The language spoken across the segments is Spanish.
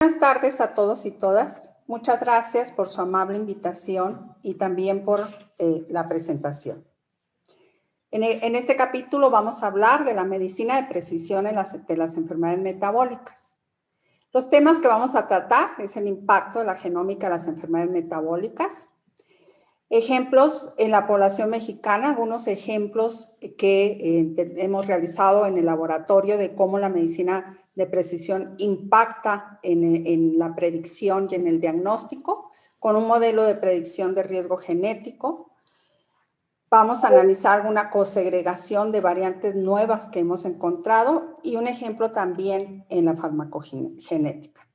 Buenas tardes a todos y todas. Muchas gracias por su amable invitación y también por la presentación. En este capítulo vamos a hablar de la medicina de precisión de las enfermedades metabólicas. Los temas que vamos a tratar es el impacto de la genómica de las enfermedades metabólicas, ejemplos en la población mexicana, algunos ejemplos que hemos realizado en el laboratorio de cómo la medicina de precisión impacta en la predicción y en el diagnóstico, con un modelo de predicción de riesgo genético. Vamos a analizar una cosegregación de variantes nuevas que hemos encontrado y un ejemplo también en la farmacogenética.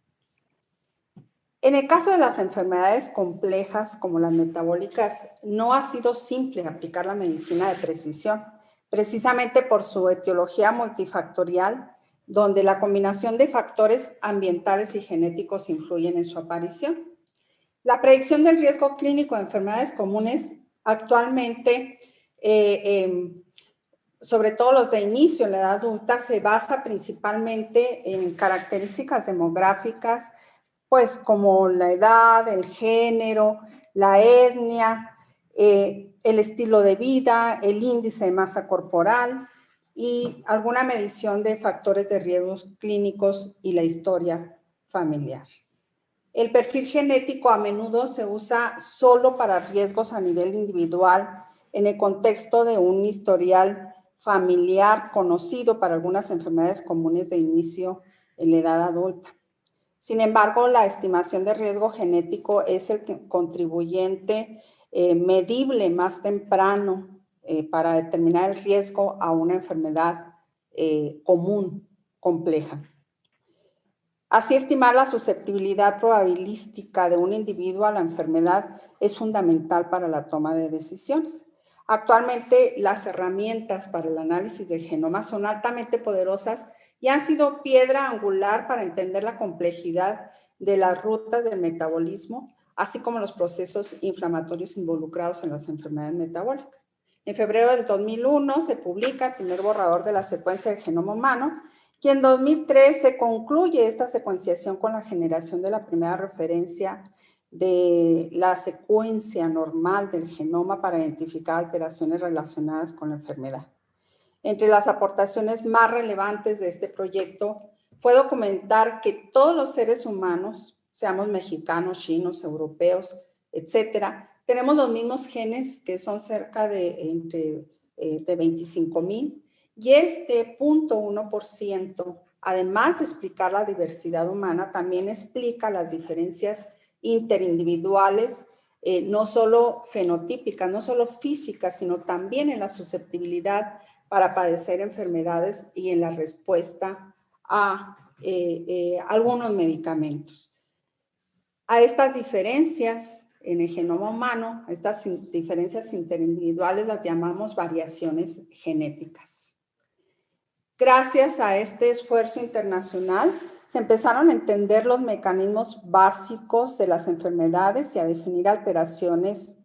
En el caso de las enfermedades complejas como las metabólicas, no ha sido simple aplicar la medicina de precisión, precisamente por su etiología multifactorial, donde la combinación de factores ambientales y genéticos influyen en su aparición. La predicción del riesgo clínico de enfermedades comunes actualmente, sobre todo los de inicio en la edad adulta, se basa principalmente en características demográficas, pues como la edad, el género, la etnia, el estilo de vida, el índice de masa corporal y alguna medición de factores de riesgos clínicos y la historia familiar. El perfil genético a menudo se usa solo para riesgos a nivel individual en el contexto de un historial familiar conocido para algunas enfermedades comunes de inicio en la edad adulta. Sin embargo, la estimación de riesgo genético es el contribuyente medible más temprano para determinar el riesgo a una enfermedad común, compleja. Así, estimar la susceptibilidad probabilística de un individuo a la enfermedad es fundamental para la toma de decisiones. Actualmente, las herramientas para el análisis del genoma son altamente poderosas y han sido piedra angular para entender la complejidad de las rutas del metabolismo, así como los procesos inflamatorios involucrados en las enfermedades metabólicas. En febrero del 2001 se publica el primer borrador de la secuencia del genoma humano y en 2003 se concluye esta secuenciación con la generación de la primera referencia de la secuencia normal del genoma para identificar alteraciones relacionadas con la enfermedad. Entre las aportaciones más relevantes de este proyecto fue documentar que todos los seres humanos, seamos mexicanos, chinos, europeos, etcétera, tenemos los mismos genes, que son cerca de 25,000, y este 0.1%, además de explicar la diversidad humana, también explica las diferencias interindividuales, no solo fenotípicas, no solo físicas, sino también en la susceptibilidad para padecer enfermedades y en la respuesta a algunos medicamentos. A estas diferencias en el genoma humano, estas diferencias interindividuales las llamamos variaciones genéticas. Gracias a este esfuerzo internacional, se empezaron a entender los mecanismos básicos de las enfermedades y a definir alteraciones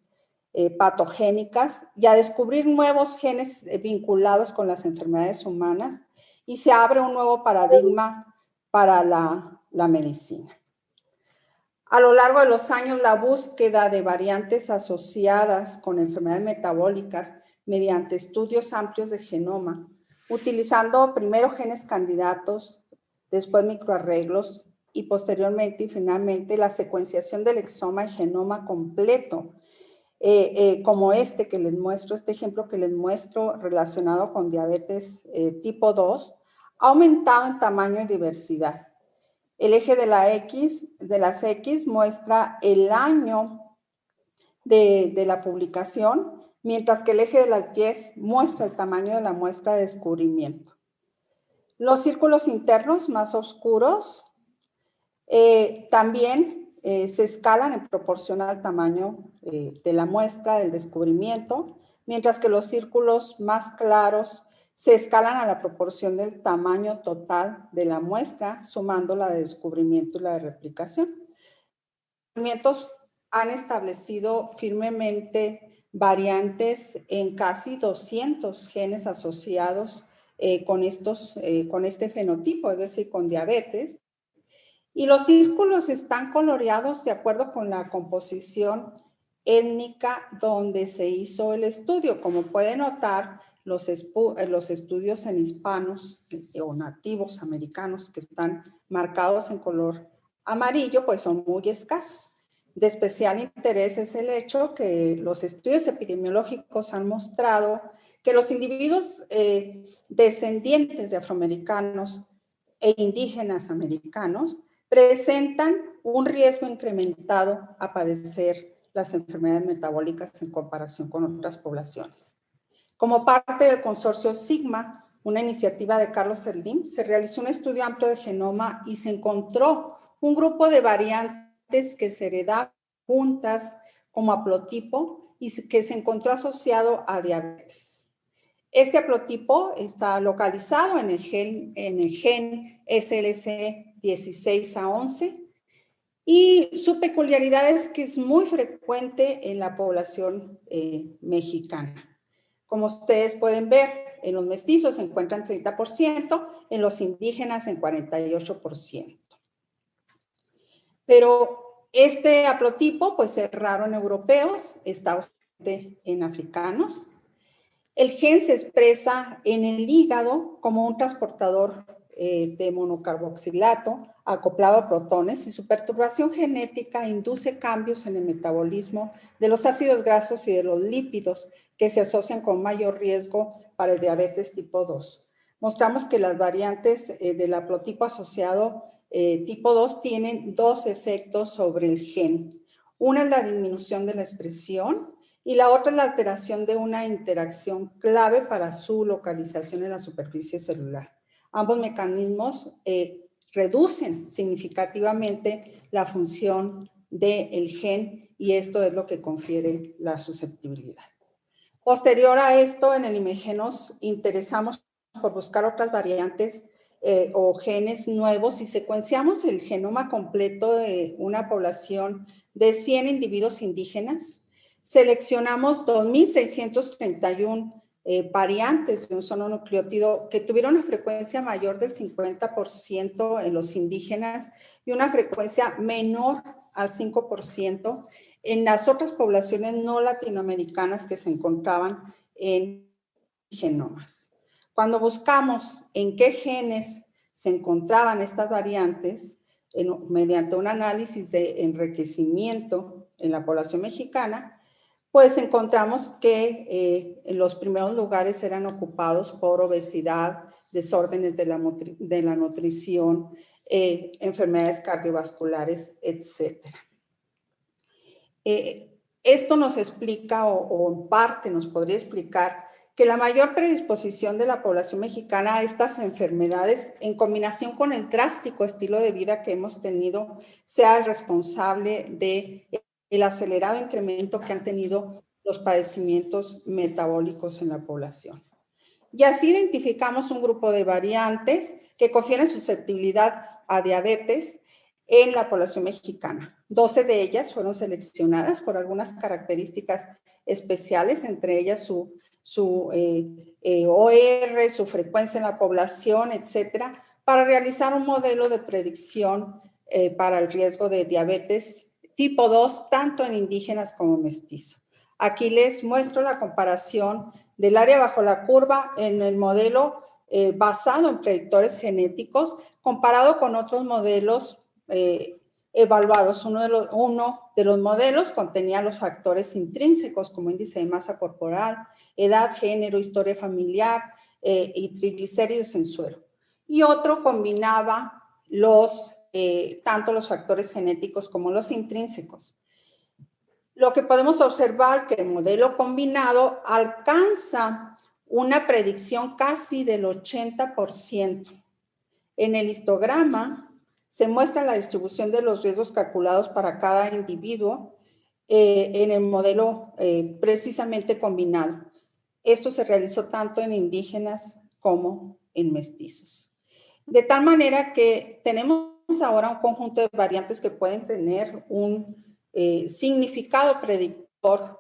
patogénicas y a descubrir nuevos genes vinculados con las enfermedades humanas, y se abre un nuevo paradigma para la medicina. A lo largo de los años, la búsqueda de variantes asociadas con enfermedades metabólicas mediante estudios amplios de genoma, utilizando primero genes candidatos, después microarreglos y posteriormente y finalmente la secuenciación del exoma y genoma completo, como este ejemplo que les muestro relacionado con diabetes tipo 2, ha aumentado en tamaño y diversidad. El eje de las X muestra el año de la publicación, mientras que el eje de las Y muestra el tamaño de la muestra de descubrimiento. Los círculos internos más oscuros también se escalan en proporción al tamaño de la muestra del descubrimiento, mientras que los círculos más claros se escalan a la proporción del tamaño total de la muestra, sumando la de descubrimiento y la de replicación. Los descubrimientos han establecido firmemente variantes en casi 200 genes asociados con este fenotipo, es decir, con diabetes, Y los círculos están coloreados de acuerdo con la composición étnica donde se hizo el estudio. Como pueden notar, los estudios en hispanos o nativos americanos que están marcados en color amarillo, pues son muy escasos. De especial interés es el hecho que los estudios epidemiológicos han mostrado que los individuos descendientes de afroamericanos e indígenas americanos presentan un riesgo incrementado a padecer las enfermedades metabólicas en comparación con otras poblaciones. Como parte del consorcio Sigma, una iniciativa de Carlos Slim, se realizó un estudio amplio de genoma y se encontró un grupo de variantes que se heredaban juntas como haplotipo y que se encontró asociado a diabetes. Este haplotipo está localizado en el gen SLC16A11 y su peculiaridad es que es muy frecuente en la población mexicana. Como ustedes pueden ver, en los mestizos se encuentra en 30%, en los indígenas en 48%. Pero este haplotipo pues es raro en europeos, está ausente en africanos. El gen se expresa en el hígado como un transportador de monocarboxilato acoplado a protones y su perturbación genética induce cambios en el metabolismo de los ácidos grasos y de los lípidos que se asocian con mayor riesgo para el diabetes tipo 2. Mostramos que las variantes del haplotipo asociado tipo 2 tienen dos efectos sobre el gen. Una es la disminución de la expresión y la otra es la alteración de una interacción clave para su localización en la superficie celular. Ambos mecanismos reducen significativamente la función del gen y esto es lo que confiere la susceptibilidad. Posterior a esto, en el IMG nos interesamos por buscar otras variantes o genes nuevos y secuenciamos el genoma completo de una población de 100 individuos indígenas. Seleccionamos 2.631 variantes de un solo nucleótido que tuvieron una frecuencia mayor del 50% en los indígenas y una frecuencia menor al 5% en las otras poblaciones no latinoamericanas que se encontraban en genomas. Cuando buscamos en qué genes se encontraban estas variantes, mediante un análisis de enriquecimiento en la población mexicana, pues encontramos que los primeros lugares eran ocupados por obesidad, desórdenes de la nutrición, enfermedades cardiovasculares, etc. Esto nos explica, o en parte nos podría explicar, que la mayor predisposición de la población mexicana a estas enfermedades, en combinación con el drástico estilo de vida que hemos tenido, sea el responsable del acelerado incremento que han tenido los padecimientos metabólicos en la población. Y así identificamos un grupo de variantes que confieren susceptibilidad a diabetes en la población mexicana. 12 de ellas fueron seleccionadas por algunas características especiales, entre ellas su OR, su frecuencia en la población, etcétera, para realizar un modelo de predicción para el riesgo de diabetes tipo 2, tanto en indígenas como mestizos. Aquí les muestro la comparación del área bajo la curva en el modelo basado en predictores genéticos, comparado con otros modelos evaluados. Uno de los modelos contenía los factores intrínsecos como índice de masa corporal, edad, género, historia familiar y triglicéridos en suero. Y otro combinaba tanto los factores genéticos como los intrínsecos. Lo que podemos observar que el modelo combinado alcanza una predicción casi del 80%. En el histograma se muestra la distribución de los riesgos calculados para cada individuo en el modelo precisamente combinado. Esto se realizó tanto en indígenas como en mestizos. De tal manera que tenemos ahora un conjunto de variantes que pueden tener un significado predictor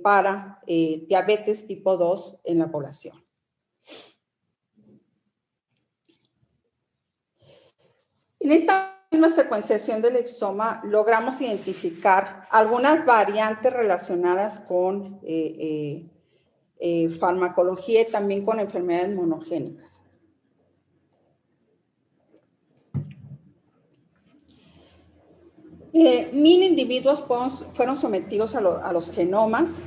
para diabetes tipo 2 en la población. En esta misma secuenciación del exoma logramos identificar algunas variantes relacionadas con farmacología y también con enfermedades monogénicas. Mil individuos fueron sometidos a los genomas,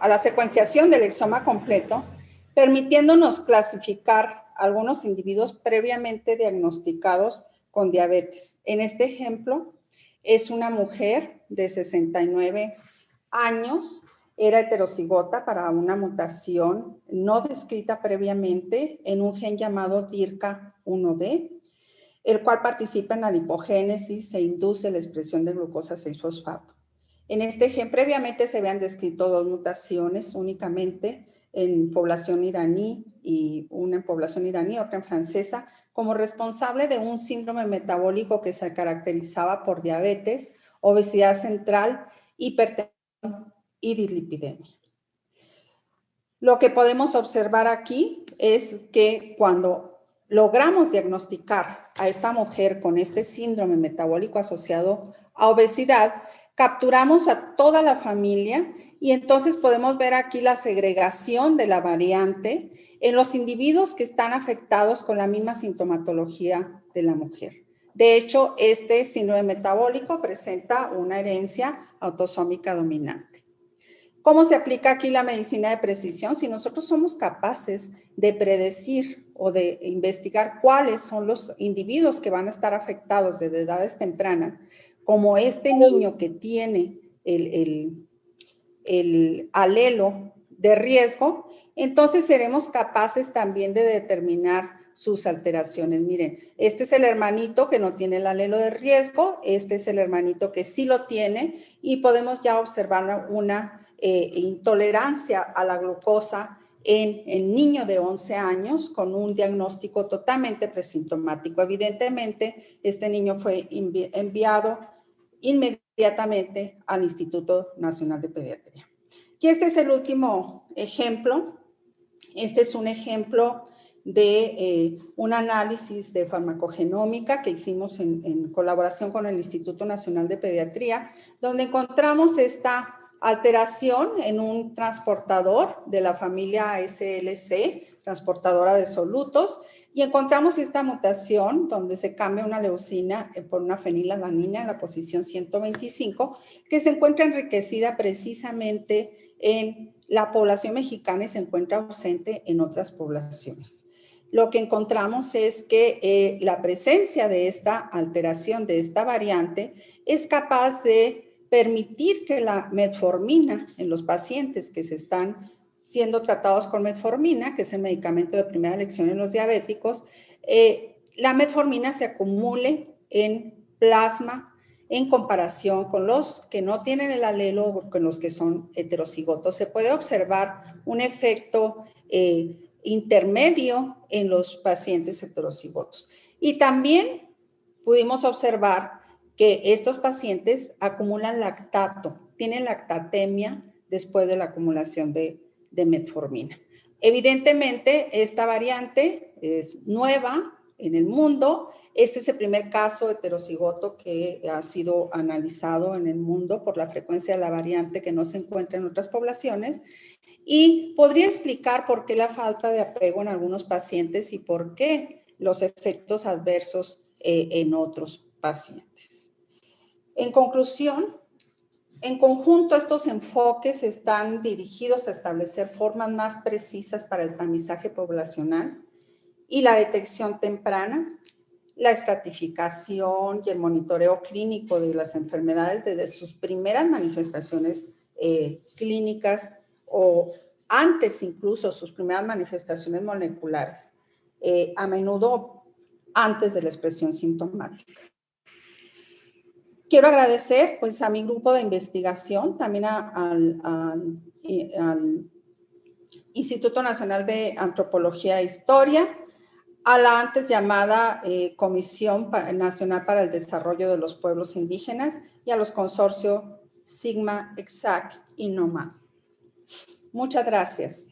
a la secuenciación del exoma completo, permitiéndonos clasificar algunos individuos previamente diagnosticados con diabetes. En este ejemplo, es una mujer de 69 años, era heterocigota para una mutación no descrita previamente en un gen llamado DIRCA1B, el cual participa en la lipogénesis e induce la expresión de glucosa 6-fosfato. En este gen previamente se habían descrito 2 mutaciones únicamente en población iraní y una en población iraní, otra en francesa, como responsable de un síndrome metabólico que se caracterizaba por diabetes, obesidad central, hipertensión y dislipidemia. Lo que podemos observar aquí es que cuando logramos diagnosticar a esta mujer con este síndrome metabólico asociado a obesidad, capturamos a toda la familia y entonces podemos ver aquí la segregación de la variante en los individuos que están afectados con la misma sintomatología de la mujer. De hecho, este síndrome metabólico presenta una herencia autosómica dominante. ¿Cómo se aplica aquí la medicina de precisión? Si nosotros somos capaces de predecir o de investigar cuáles son los individuos que van a estar afectados desde edades tempranas, como este niño que tiene el alelo de riesgo, entonces seremos capaces también de determinar sus alteraciones. Miren, este es el hermanito que no tiene el alelo de riesgo, este es el hermanito que sí lo tiene y podemos ya observar una intolerancia a la glucosa en el niño de 11 años con un diagnóstico totalmente presintomático. Evidentemente, este niño fue enviado inmediatamente al Instituto Nacional de Pediatría. Y este es el último ejemplo. Este es un ejemplo de un análisis de farmacogenómica que hicimos en colaboración con el Instituto Nacional de Pediatría, donde encontramos esta alteración en un transportador de la familia SLC, transportadora de solutos, y encontramos esta mutación donde se cambia una leucina por una fenilalanina en la posición 125, que se encuentra enriquecida precisamente en la población mexicana y se encuentra ausente en otras poblaciones. Lo que encontramos es que la presencia de esta alteración, de esta variante, es capaz de permitir que la metformina en los pacientes que se están siendo tratados con metformina, que es el medicamento de primera elección en los diabéticos, la metformina se acumule en plasma en comparación con los que no tienen el alelo o con los que son heterocigotos. Se puede observar un efecto intermedio en los pacientes heterocigotos. Y también pudimos observar que estos pacientes acumulan lactato, tienen lactatemia después de la acumulación de metformina. Evidentemente, esta variante es nueva en el mundo. Este es el primer caso heterocigoto que ha sido analizado en el mundo por la frecuencia de la variante que no se encuentra en otras poblaciones y podría explicar por qué la falta de apego en algunos pacientes y por qué los efectos adversos en otros pacientes. En conclusión, en conjunto estos enfoques están dirigidos a establecer formas más precisas para el tamizaje poblacional y la detección temprana, la estratificación y el monitoreo clínico de las enfermedades desde sus primeras manifestaciones clínicas o antes incluso sus primeras manifestaciones moleculares, a menudo antes de la expresión sintomática. Quiero agradecer pues, a mi grupo de investigación, también al Instituto Nacional de Antropología e Historia, a la antes llamada Comisión Nacional para el Desarrollo de los Pueblos Indígenas y a los consorcios Sigma, Exact y NOMAD. Muchas gracias.